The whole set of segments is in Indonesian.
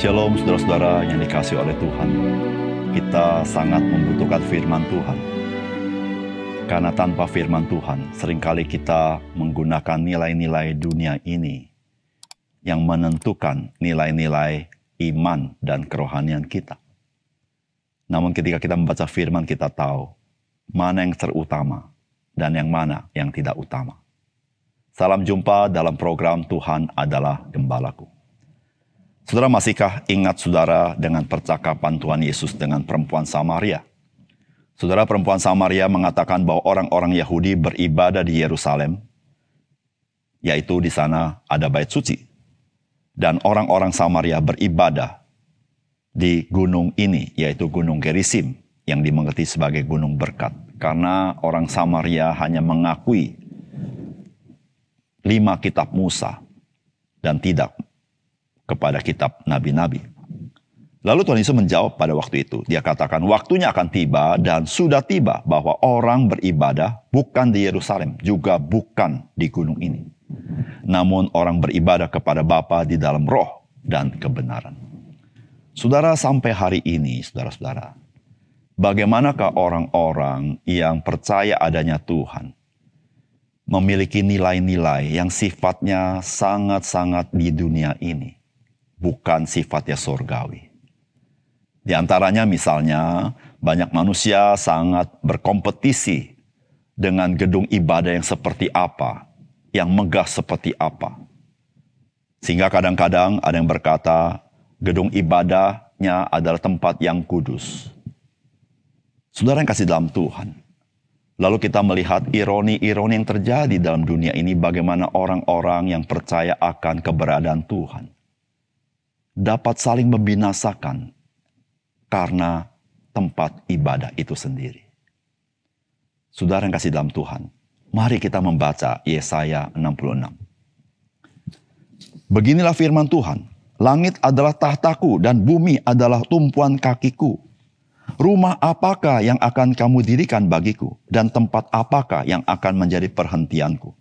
Shalom saudara-saudara yang dikasihi oleh Tuhan. Kita sangat membutuhkan firman Tuhan. Karena tanpa firman Tuhan, seringkali kita menggunakan nilai-nilai dunia ini yang menentukan nilai-nilai iman dan kerohanian kita. Namun ketika kita membaca firman, kita tahu mana yang terutama dan yang mana yang tidak utama. Salam jumpa dalam program Tuhan adalah Gembalaku. Saudara, masihkah ingat saudara dengan percakapan Tuhan Yesus dengan perempuan Samaria? Saudara, perempuan Samaria mengatakan bahwa orang-orang Yahudi beribadah di Yerusalem, yaitu di sana ada bait suci. Dan orang-orang Samaria beribadah di gunung ini, yaitu Gunung Gerisim, yang dimengerti sebagai gunung berkat. Karena orang Samaria hanya mengakui 5 kitab Musa dan tidak kepada kitab nabi-nabi. Lalu Tuhan Yesus menjawab pada waktu itu. Dia katakan, waktunya akan tiba dan sudah tiba bahwa orang beribadah bukan di Yerusalem, juga bukan di gunung ini. Namun orang beribadah kepada Bapa di dalam roh dan kebenaran. Saudara, sampai hari ini, saudara-saudara, bagaimanakah orang-orang yang percaya adanya Tuhan memiliki nilai-nilai yang sifatnya sangat-sangat di dunia ini, bukan sifatnya surgawi. Di antaranya misalnya, banyak manusia sangat berkompetisi dengan gedung ibadah yang seperti apa, yang megah seperti apa. Sehingga kadang-kadang ada yang berkata, gedung ibadahnya adalah tempat yang kudus. Saudara yang kasih dalam Tuhan, lalu kita melihat ironi-ironi yang terjadi dalam dunia ini, bagaimana orang-orang yang percaya akan keberadaan Tuhan dapat saling membinasakan karena tempat ibadah itu sendiri. Saudara yang kasih dalam Tuhan, mari kita membaca Yesaya 66. Beginilah firman Tuhan, langit adalah tahtaku dan bumi adalah tumpuan kakiku. Rumah apakah yang akan kamu dirikan bagiku, dan tempat apakah yang akan menjadi perhentianku?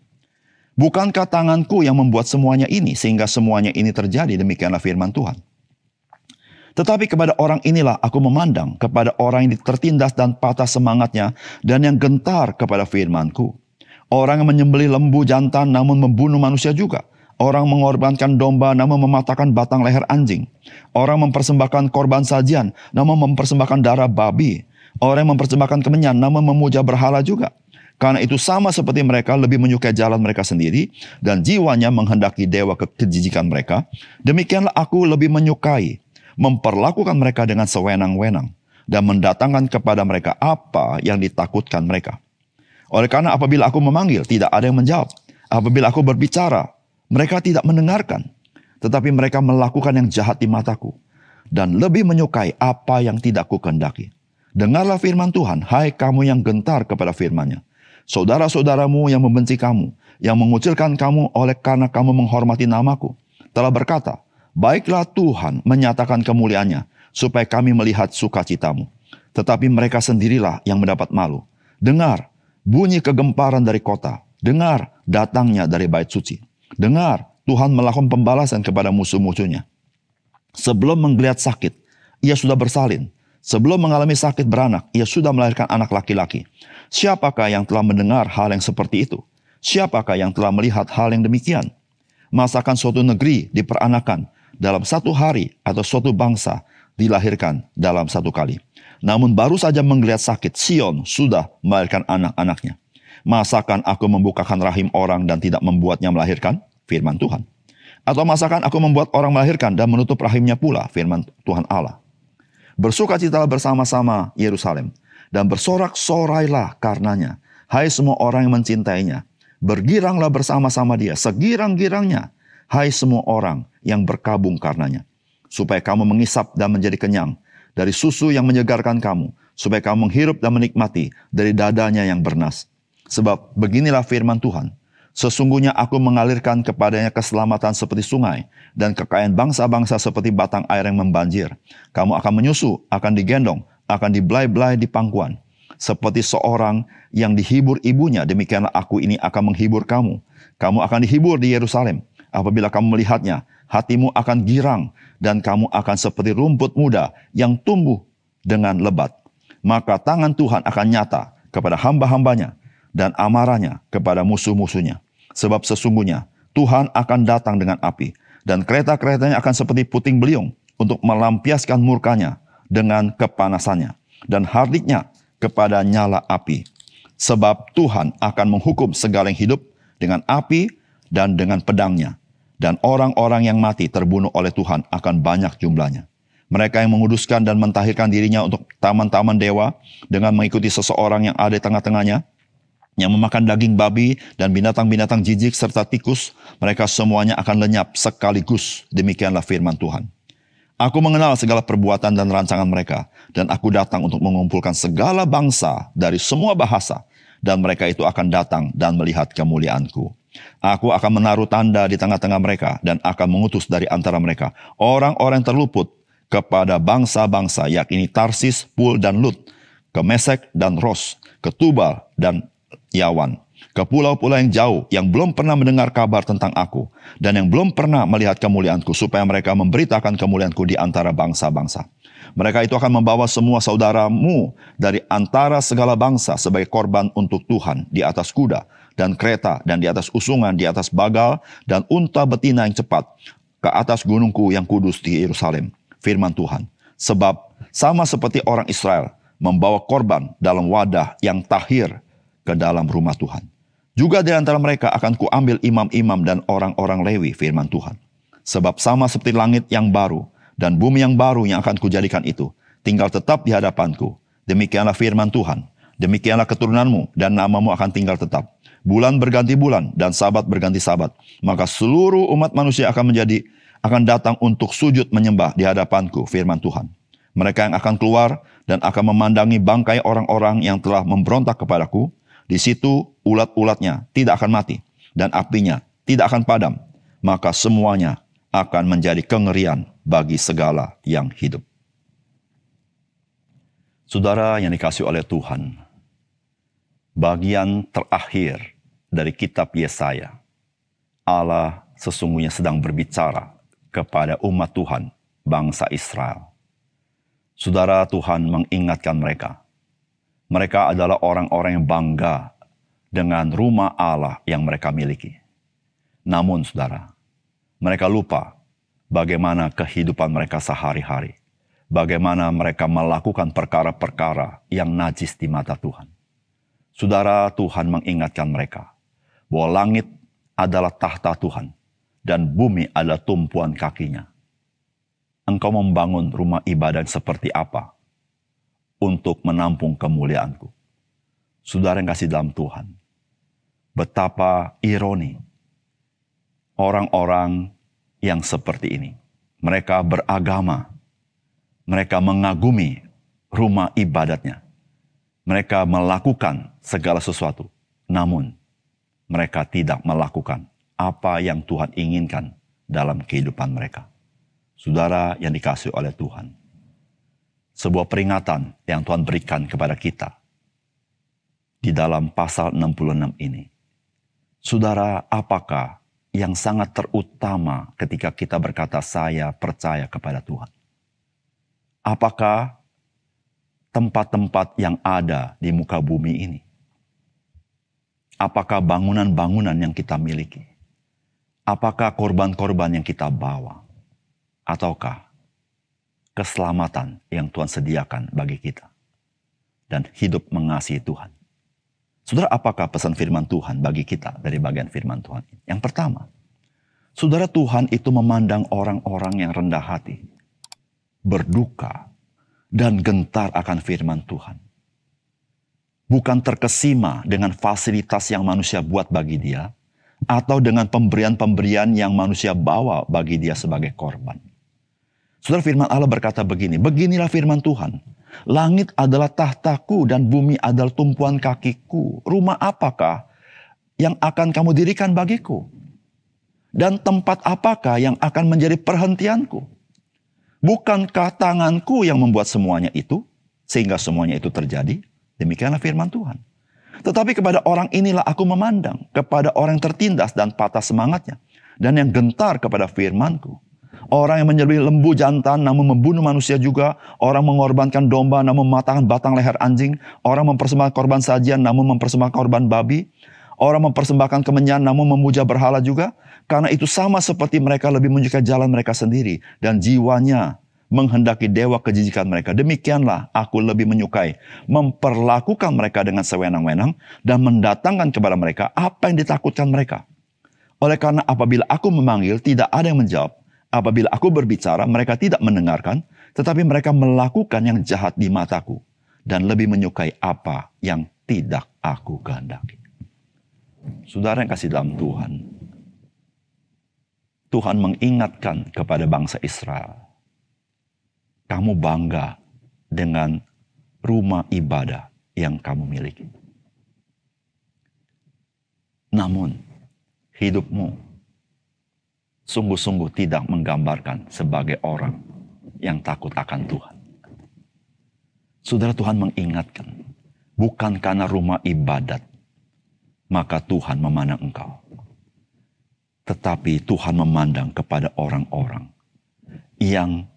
Bukankah tanganku yang membuat semuanya ini, sehingga semuanya ini terjadi? Demikianlah firman Tuhan. Tetapi kepada orang inilah aku memandang, kepada orang yang tertindas dan patah semangatnya, dan yang gentar kepada firmanku. Orang yang menyembelih lembu jantan namun membunuh manusia juga. Orang mengorbankan domba namun mematahkan batang leher anjing. Orang mempersembahkan korban sajian namun mempersembahkan darah babi. Orang yang mempersembahkan kemenyan namun memuja berhala juga. Karena itu sama seperti mereka lebih menyukai jalan mereka sendiri dan jiwanya menghendaki dewa kejijikan mereka. Demikianlah aku lebih menyukai memperlakukan mereka dengan sewenang-wenang dan mendatangkan kepada mereka apa yang ditakutkan mereka. Oleh karena apabila aku memanggil, tidak ada yang menjawab. Apabila aku berbicara, mereka tidak mendengarkan. Tetapi mereka melakukan yang jahat di mataku dan lebih menyukai apa yang tidak kukehendaki. Dengarlah firman Tuhan, hai kamu yang gentar kepada firman-Nya. Saudara-saudaramu yang membenci kamu, yang mengucilkan kamu oleh karena kamu menghormati namaku, telah berkata, baiklah Tuhan menyatakan kemuliaannya, supaya kami melihat sukacitamu. Tetapi mereka sendirilah yang mendapat malu. Dengar, bunyi kegemparan dari kota. Dengar, datangnya dari bait suci. Dengar, Tuhan melakukan pembalasan kepada musuh-musuhnya. Sebelum menggeliat sakit, ia sudah bersalin. Sebelum mengalami sakit beranak, ia sudah melahirkan anak laki-laki. Siapakah yang telah mendengar hal yang seperti itu? Siapakah yang telah melihat hal yang demikian? Masakan suatu negeri diperanakan dalam satu hari atau suatu bangsa dilahirkan dalam satu kali. Namun baru saja menggeliat sakit, Sion sudah melahirkan anak-anaknya. Masakan aku membukakan rahim orang dan tidak membuatnya melahirkan? Firman Tuhan. Atau masakan aku membuat orang melahirkan dan menutup rahimnya pula? Firman Tuhan Allah. Bersukacitalah bersama-sama Yerusalem dan bersorak-sorailah karenanya. Hai semua orang yang mencintainya, bergiranglah bersama-sama dia, segirang-girangnya. Hai semua orang yang berkabung karenanya. Supaya kamu mengisap dan menjadi kenyang dari susu yang menyegarkan kamu. Supaya kamu menghirup dan menikmati dari dadanya yang bernas. Sebab beginilah firman Tuhan. Sesungguhnya aku mengalirkan kepadanya keselamatan seperti sungai. Dan kekayaan bangsa-bangsa seperti batang air yang membanjir. Kamu akan menyusu, akan digendong, akan dibelai-belai di pangkuan. Seperti seorang yang dihibur ibunya, demikianlah aku ini akan menghibur kamu. Kamu akan dihibur di Yerusalem. Apabila kamu melihatnya, hatimu akan girang dan kamu akan seperti rumput muda yang tumbuh dengan lebat. Maka tangan Tuhan akan nyata kepada hamba-hambanya dan amarahnya kepada musuh-musuhnya. Sebab sesungguhnya Tuhan akan datang dengan api dan kereta-keretanya akan seperti puting beliung untuk melampiaskan murkanya dengan kepanasannya dan hardiknya kepada nyala api. Sebab Tuhan akan menghukum segala yang hidup dengan api dan dengan pedangnya. Dan orang-orang yang mati terbunuh oleh Tuhan akan banyak jumlahnya. Mereka yang menguduskan dan mentahirkan dirinya untuk taman-taman dewa dengan mengikuti seseorang yang ada di tengah-tengahnya, yang memakan daging babi dan binatang-binatang jijik serta tikus, mereka semuanya akan lenyap sekaligus. Demikianlah firman Tuhan. Aku mengenal segala perbuatan dan rancangan mereka, dan aku datang untuk mengumpulkan segala bangsa dari semua bahasa, dan mereka itu akan datang dan melihat kemuliaanku. Aku akan menaruh tanda di tengah-tengah mereka, dan akan mengutus dari antara mereka orang-orang terluput kepada bangsa-bangsa, yakni Tarsis, Pul, dan Lut, ke Mesek dan Ros, ke Tubal dan Yawan, ke pulau-pulau yang jauh yang belum pernah mendengar kabar tentang aku, dan yang belum pernah melihat kemuliaanku, supaya mereka memberitakan kemuliaanku di antara bangsa-bangsa. Mereka itu akan membawa semua saudaramu dari antara segala bangsa sebagai korban untuk Tuhan di atas kuda dan kereta dan di atas usungan, di atas bagal dan unta betina yang cepat, ke atas gunungku yang kudus di Yerusalem. Firman Tuhan. Sebab sama seperti orang Israel membawa korban dalam wadah yang tahir ke dalam rumah Tuhan. Juga di antara mereka akan kuambil imam-imam dan orang-orang Lewi, firman Tuhan. Sebab sama seperti langit yang baru dan bumi yang baru yang akan kujadikan itu, tinggal tetap di hadapanku. Demikianlah firman Tuhan. Demikianlah keturunanmu dan namamu akan tinggal tetap. Bulan berganti bulan dan sabat berganti sabat. Maka seluruh umat manusia akan datang untuk sujud menyembah di hadapanku, firman Tuhan. Mereka yang akan keluar dan akan memandangi bangkai orang-orang yang telah memberontak kepadaku. Di situ ulat-ulatnya tidak akan mati dan apinya tidak akan padam. Maka semuanya akan menjadi kengerian bagi segala yang hidup. Saudara yang dikasihi oleh Tuhan, bagian terakhir dari kitab Yesaya, Allah sesungguhnya sedang berbicara kepada umat Tuhan, bangsa Israel. Saudara, Tuhan mengingatkan mereka. Mereka adalah orang-orang yang bangga dengan rumah Allah yang mereka miliki. Namun, saudara, mereka lupa bagaimana kehidupan mereka sehari-hari. Bagaimana mereka melakukan perkara-perkara yang najis di mata Tuhan. Saudara, Tuhan mengingatkan mereka bahwa langit adalah tahta Tuhan dan bumi adalah tumpuan kakinya. Engkau membangun rumah ibadah seperti apa untuk menampung kemuliaanku? Saudara yang kasih dalam Tuhan, betapa ironi orang-orang yang seperti ini. Mereka beragama, mereka mengagumi rumah ibadatnya. Mereka melakukan segala sesuatu, namun mereka tidak melakukan apa yang Tuhan inginkan dalam kehidupan mereka. Saudara yang dikasihi oleh Tuhan, sebuah peringatan yang Tuhan berikan kepada kita di dalam pasal 66 ini. Saudara, apakah yang sangat terutama ketika kita berkata saya percaya kepada Tuhan? Apakah tempat-tempat yang ada di muka bumi ini? Apakah bangunan-bangunan yang kita miliki? Apakah korban-korban yang kita bawa? Ataukah keselamatan yang Tuhan sediakan bagi kita? Dan hidup mengasihi Tuhan. Saudara, apakah pesan firman Tuhan bagi kita dari bagian firman Tuhan ini? Yang pertama, saudara, Tuhan itu memandang orang-orang yang rendah hati, berduka, dan gentar akan firman Tuhan. Bukan terkesima dengan fasilitas yang manusia buat bagi dia, atau dengan pemberian-pemberian yang manusia bawa bagi dia sebagai korban. Saudara, firman Allah berkata begini, beginilah firman Tuhan. Langit adalah tahtaku dan bumi adalah tumpuan kakiku. Rumah apakah yang akan kamu dirikan bagiku? Dan tempat apakah yang akan menjadi perhentianku? Bukankah tanganku yang membuat semuanya itu, sehingga semuanya itu terjadi? Demikianlah firman Tuhan. Tetapi kepada orang inilah aku memandang, kepada orang yang tertindas dan patah semangatnya, dan yang gentar kepada firman-Ku. Orang yang menyembelih lembu jantan namun membunuh manusia juga. Orang mengorbankan domba namun mematahkan batang leher anjing. Orang mempersembahkan korban sajian namun mempersembahkan korban babi. Orang mempersembahkan kemenyan namun memuja berhala juga. Karena itu sama seperti mereka lebih menyukai jalan mereka sendiri. Dan jiwanya menghendaki dewa kejijikan mereka. Demikianlah aku lebih menyukai memperlakukan mereka dengan sewenang-wenang. Dan mendatangkan kepada mereka apa yang ditakutkan mereka. Oleh karena apabila aku memanggil tidak ada yang menjawab. Apabila aku berbicara, mereka tidak mendengarkan, tetapi mereka melakukan yang jahat di mataku dan lebih menyukai apa yang tidak aku kehendaki. Saudara yang kasih dalam Tuhan, Tuhan mengingatkan kepada bangsa Israel, kamu bangga dengan rumah ibadah yang kamu miliki. Namun, hidupmu sungguh-sungguh tidak menggambarkan sebagai orang yang takut akan Tuhan. Saudara, Tuhan mengingatkan, bukan karena rumah ibadat, maka Tuhan memandang engkau. Tetapi Tuhan memandang kepada orang-orang yang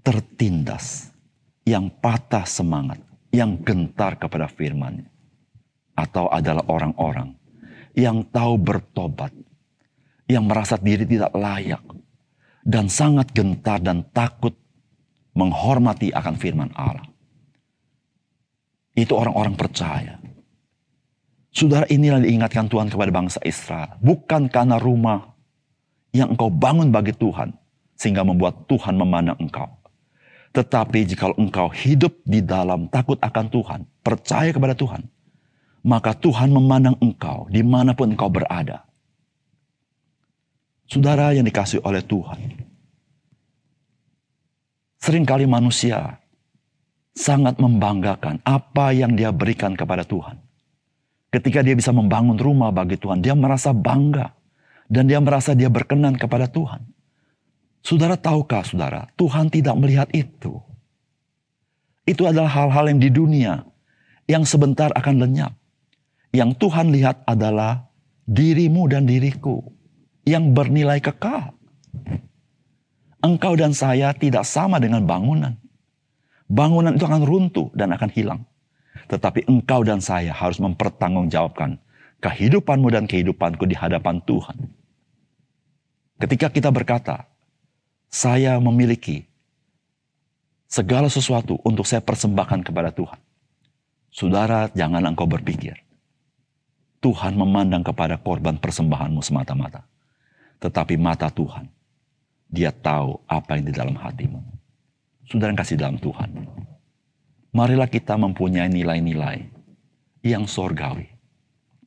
tertindas, yang patah semangat, yang gentar kepada firman-Nya. Atau adalah orang-orang yang tahu bertobat, yang merasa diri tidak layak, dan sangat gentar dan takut menghormati akan firman Allah. Itu orang-orang percaya. Saudara, inilah diingatkan Tuhan kepada bangsa Israel. Bukan karena rumah yang engkau bangun bagi Tuhan, sehingga membuat Tuhan memandang engkau. Tetapi jika engkau hidup di dalam takut akan Tuhan, percaya kepada Tuhan, maka Tuhan memandang engkau dimanapun engkau berada. Saudara yang dikasihi oleh Tuhan, seringkali manusia sangat membanggakan apa yang dia berikan kepada Tuhan. Ketika dia bisa membangun rumah bagi Tuhan, dia merasa bangga. Dan dia merasa dia berkenan kepada Tuhan. Saudara, tahukah saudara, Tuhan tidak melihat itu. Itu adalah hal-hal yang di dunia, yang sebentar akan lenyap. Yang Tuhan lihat adalah dirimu dan diriku, yang bernilai kekal. Engkau dan saya tidak sama dengan bangunan. Bangunan itu akan runtuh dan akan hilang. Tetapi engkau dan saya harus mempertanggungjawabkan kehidupanmu dan kehidupanku di hadapan Tuhan. Ketika kita berkata, saya memiliki segala sesuatu untuk saya persembahkan kepada Tuhan. Saudara, jangan engkau berpikir Tuhan memandang kepada korban persembahanmu semata-mata. Tetapi mata Tuhan, Dia tahu apa yang di dalam hatimu. Saudara yang kasih dalam Tuhan, marilah kita mempunyai nilai-nilai yang sorgawi.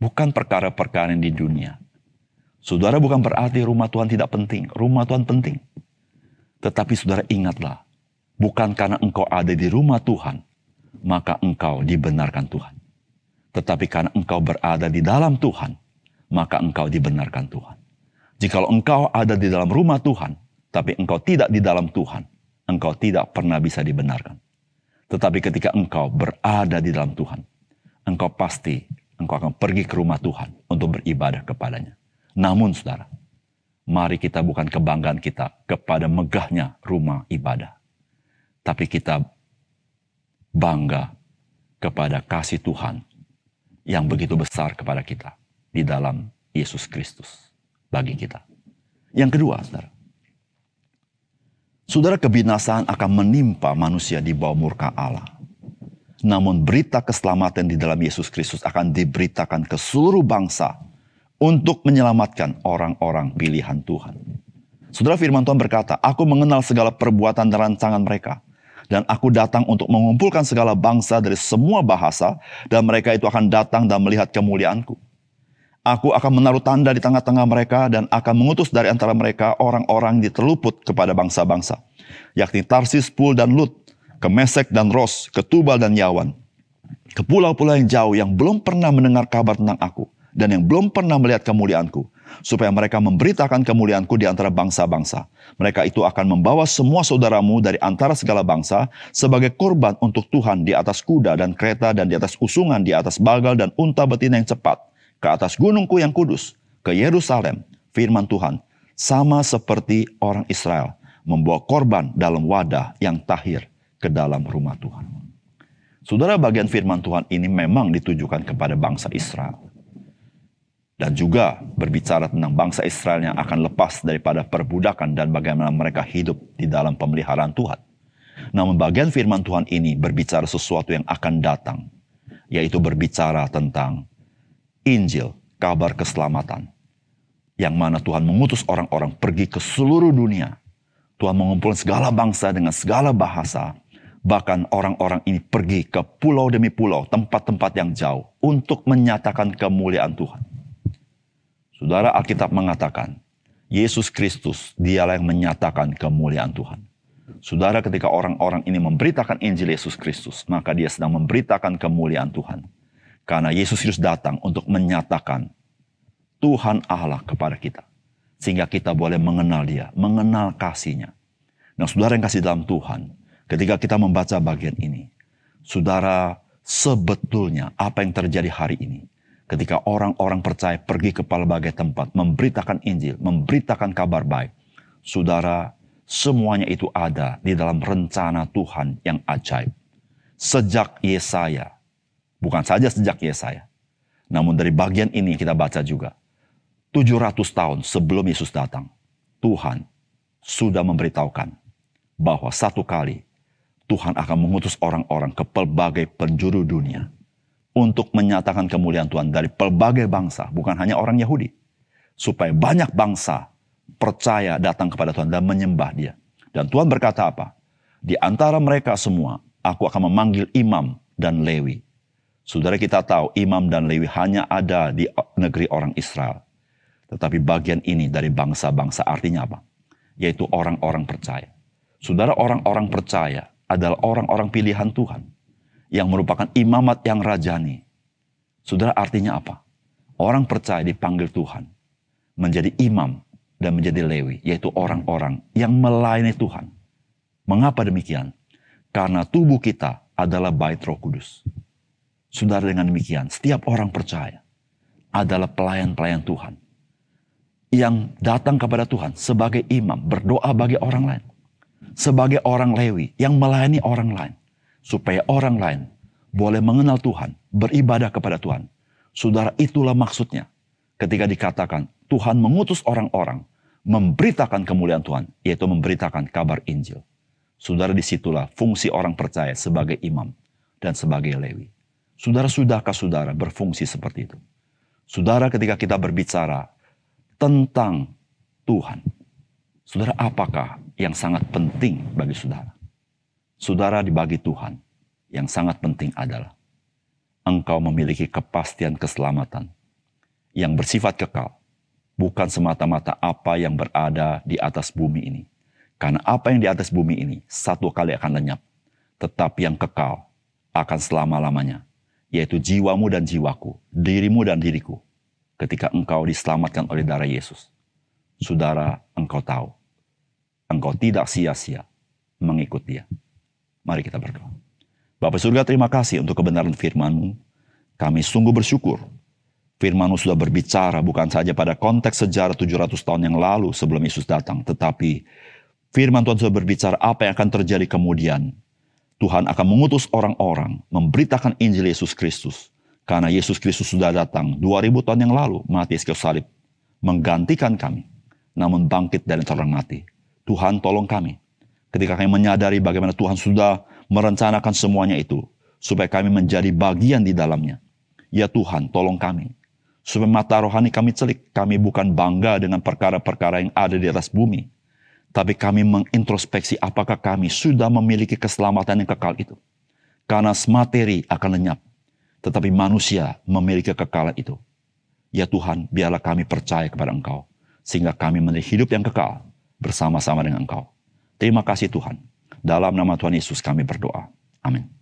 Bukan perkara-perkara yang di dunia. Saudara, bukan berarti rumah Tuhan tidak penting. Rumah Tuhan penting. Tetapi saudara ingatlah, bukan karena engkau ada di rumah Tuhan, maka engkau dibenarkan Tuhan. Tetapi karena engkau berada di dalam Tuhan, maka engkau dibenarkan Tuhan. Jikalau engkau ada di dalam rumah Tuhan, tapi engkau tidak di dalam Tuhan, engkau tidak pernah bisa dibenarkan. Tetapi ketika engkau berada di dalam Tuhan, engkau pasti engkau akan pergi ke rumah Tuhan untuk beribadah kepadanya. Namun saudara, mari kita bukan kebanggaan kita kepada megahnya rumah ibadah. Tapi kita bangga kepada kasih Tuhan yang begitu besar kepada kita di dalam Yesus Kristus bagi kita. Yang kedua, saudara. Saudara, kebinasaan akan menimpa manusia di bawah murka Allah. Namun berita keselamatan di dalam Yesus Kristus akan diberitakan ke seluruh bangsa untuk menyelamatkan orang-orang pilihan Tuhan. Saudara, firman Tuhan berkata, aku mengenal segala perbuatan dan rancangan mereka. Dan aku datang untuk mengumpulkan segala bangsa dari semua bahasa. Dan mereka itu akan datang dan melihat kemuliaanku. Aku akan menaruh tanda di tengah-tengah mereka dan akan mengutus dari antara mereka orang-orang diterluput kepada bangsa-bangsa. Yakni Tarsis, Pul, dan Lut, ke Mesek dan Ros, ke Tubal dan Yawan. Ke pulau-pulau yang jauh yang belum pernah mendengar kabar tentang aku. Dan yang belum pernah melihat kemuliaanku. Supaya mereka memberitakan kemuliaanku di antara bangsa-bangsa. Mereka itu akan membawa semua saudaramu dari antara segala bangsa sebagai korban untuk Tuhan di atas kuda dan kereta dan di atas usungan, di atas bagal dan unta betina yang cepat. Ke atas gunungku yang kudus, ke Yerusalem, firman Tuhan sama seperti orang Israel membawa korban dalam wadah yang tahir ke dalam rumah Tuhan. Saudara, bagian firman Tuhan ini memang ditujukan kepada bangsa Israel. Dan juga berbicara tentang bangsa Israel yang akan lepas daripada perbudakan dan bagaimana mereka hidup di dalam pemeliharaan Tuhan. Namun bagian firman Tuhan ini berbicara sesuatu yang akan datang, yaitu berbicara tentang Injil, kabar keselamatan, yang mana Tuhan mengutus orang-orang pergi ke seluruh dunia. Tuhan mengumpulkan segala bangsa dengan segala bahasa. Bahkan orang-orang ini pergi ke pulau demi pulau, tempat-tempat yang jauh, untuk menyatakan kemuliaan Tuhan. Saudara, Alkitab mengatakan, Yesus Kristus, dialah yang menyatakan kemuliaan Tuhan. Saudara, ketika orang-orang ini memberitakan Injil Yesus Kristus, maka dia sedang memberitakan kemuliaan Tuhan. Karena Yesus Kristus datang untuk menyatakan Tuhan Allah kepada kita. Sehingga kita boleh mengenal dia, mengenal kasih-Nya. Nah, saudara yang kasih dalam Tuhan, ketika kita membaca bagian ini, saudara, sebetulnya apa yang terjadi hari ini, ketika orang-orang percaya pergi ke berbagai tempat, memberitakan Injil, memberitakan kabar baik, saudara, semuanya itu ada di dalam rencana Tuhan yang ajaib. Sejak Yesaya, bukan saja sejak Yesaya, namun dari bagian ini kita baca juga, 700 tahun sebelum Yesus datang, Tuhan sudah memberitahukan bahwa satu kali Tuhan akan mengutus orang-orang ke pelbagai penjuru dunia untuk menyatakan kemuliaan Tuhan dari pelbagai bangsa, bukan hanya orang Yahudi. Supaya banyak bangsa percaya datang kepada Tuhan dan menyembah Dia. Dan Tuhan berkata apa? Di antara mereka semua, aku akan memanggil imam dan Lewi. Saudara, kita tahu imam dan Lewi hanya ada di negeri orang Israel. Tetapi bagian ini dari bangsa-bangsa artinya apa? Yaitu orang-orang percaya. Saudara, orang-orang percaya adalah orang-orang pilihan Tuhan yang merupakan imamat yang rajani. Saudara, artinya apa? Orang percaya dipanggil Tuhan menjadi imam dan menjadi Lewi, yaitu orang-orang yang melayani Tuhan. Mengapa demikian? Karena tubuh kita adalah bait Roh Kudus. Saudara, dengan demikian, setiap orang percaya adalah pelayan-pelayan Tuhan yang datang kepada Tuhan sebagai imam, berdoa bagi orang lain. Sebagai orang Lewi yang melayani orang lain. Supaya orang lain boleh mengenal Tuhan, beribadah kepada Tuhan. Saudara, itulah maksudnya ketika dikatakan Tuhan mengutus orang-orang memberitakan kemuliaan Tuhan, yaitu memberitakan kabar Injil. Saudara, disitulah fungsi orang percaya sebagai imam dan sebagai Lewi. Saudara, sudahkah saudara berfungsi seperti itu? Saudara, ketika kita berbicara tentang Tuhan, saudara, apakah yang sangat penting bagi saudara? Saudara, dibagi Tuhan, yang sangat penting adalah engkau memiliki kepastian keselamatan yang bersifat kekal, bukan semata-mata apa yang berada di atas bumi ini. Karena apa yang di atas bumi ini satu kali akan lenyap, tetapi yang kekal akan selama-lamanya, yaitu jiwamu dan jiwaku, dirimu dan diriku, ketika engkau diselamatkan oleh darah Yesus. Saudara, engkau tahu, engkau tidak sia-sia mengikut Dia. Mari kita berdoa. Bapa surga, terima kasih untuk kebenaran firman-Mu. Kami sungguh bersyukur. Firman-Mu sudah berbicara bukan saja pada konteks sejarah 700 tahun yang lalu sebelum Yesus datang. Tetapi firman Tuhan sudah berbicara apa yang akan terjadi kemudian. Tuhan akan mengutus orang-orang memberitakan Injil Yesus Kristus. Karena Yesus Kristus sudah datang 2000 tahun yang lalu, mati di kayu salib, menggantikan kami. Namun bangkit dari antara orang mati. Tuhan, tolong kami. Ketika kami menyadari bagaimana Tuhan sudah merencanakan semuanya itu, supaya kami menjadi bagian di dalamnya. Ya Tuhan, tolong kami. Supaya mata rohani kami celik. Kami bukan bangga dengan perkara-perkara yang ada di atas bumi. Tapi kami mengintrospeksi apakah kami sudah memiliki keselamatan yang kekal itu. Karena materi akan lenyap. Tetapi manusia memiliki kekekalan itu. Ya Tuhan, biarlah kami percaya kepada Engkau. Sehingga kami memiliki hidup yang kekal bersama-sama dengan Engkau. Terima kasih Tuhan. Dalam nama Tuhan Yesus kami berdoa. Amin.